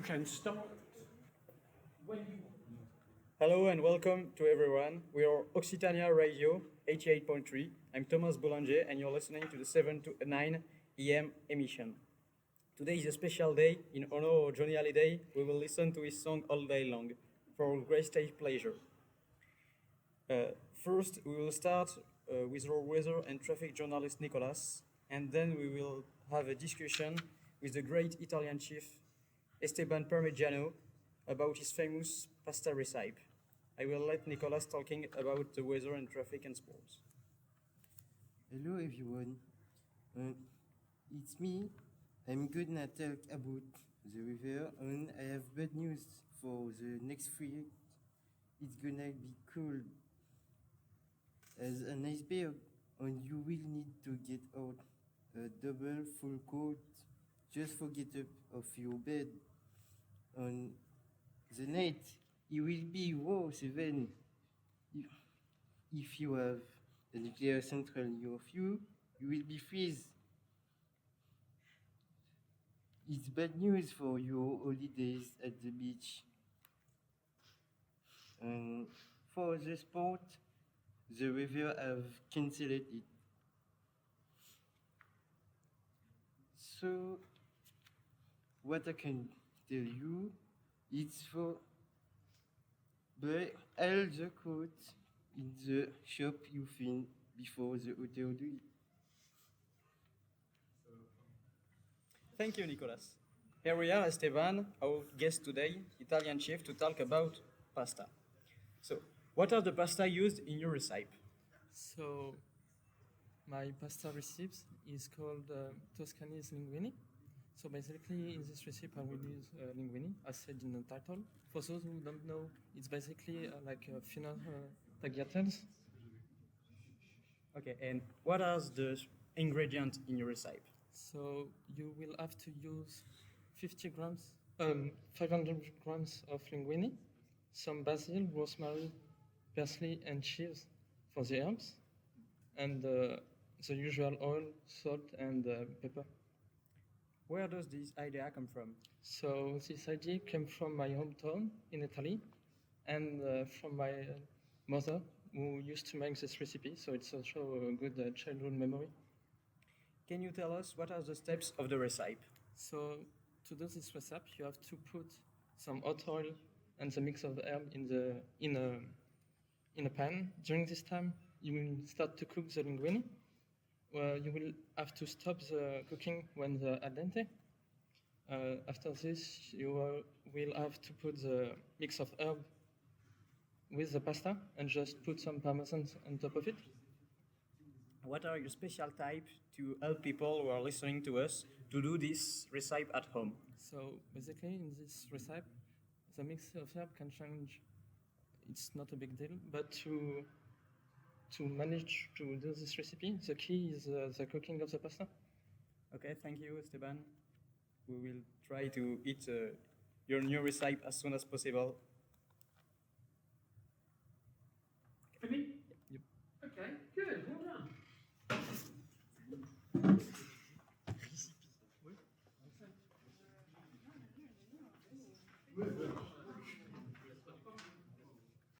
can start when you want. Hello and welcome to everyone. We are Occitania Radio 88.3. I'm Thomas Boulanger and you're listening to the 7 to 9 EM emission. Today is a special day. In honor of Johnny Hallyday, we will listen to his song all day long for our great stage pleasure. First, we will start with our weather and traffic journalist Nicolas, and then we will have a discussion with the great Italian chef Esteban Parmigiano about his famous pasta recipe. I will let Nicolas talking about the weather and traffic and sports. Hello everyone, it's me. I'm gonna talk about the weather and I have bad news for the next week. It's gonna be cold as an iceberg and you will need to get out a double full coat. Just forget up of your bed. On the night, it will be wow 7. If you have a nuclear central near you, you will be freeze. It's bad news for your holidays at the beach. And for the sport, the weather have cancelled it. So, what I can tell you, it's for buy all the coats in the shop you find before the hotel do it. Thank you, Nicolas. Here we are, Esteban, our guest today, Italian chef, to talk about pasta. So, what are the pasta used in your recipe? So, my pasta recipe is called Toscanese linguine. So basically, in this recipe, I will use linguine, as said in the title. For those who don't know, it's basically like thinner tagliatelles. Okay, and what are the ingredients in your recipe? So you will have to use 50 grams, 500 grams of linguine, some basil, rosemary, parsley, and cheese for the herbs, and the usual oil, salt, and pepper. Where does this idea come from? So this idea came from my hometown in Italy, and from my mother, who used to make this recipe. So it's also a good childhood memory. Can you tell us what are the steps of the recipe? So to do this recipe, you have to put some hot oil and the mix of herb in a pan. During this time, you will start to cook the linguine. You will have to stop the cooking when the al dente. After this, you will have to put the mix of herb with the pasta and just put some parmesan on top of it. What are your special type to help people who are listening to us to do this recipe at home? So basically, in this recipe, the mix of herb can change. It's not a big deal, but to manage to do this recipe, the key is the cooking of the pasta. Okay, thank you, Esteban. We will try to eat your new recipe as soon as possible.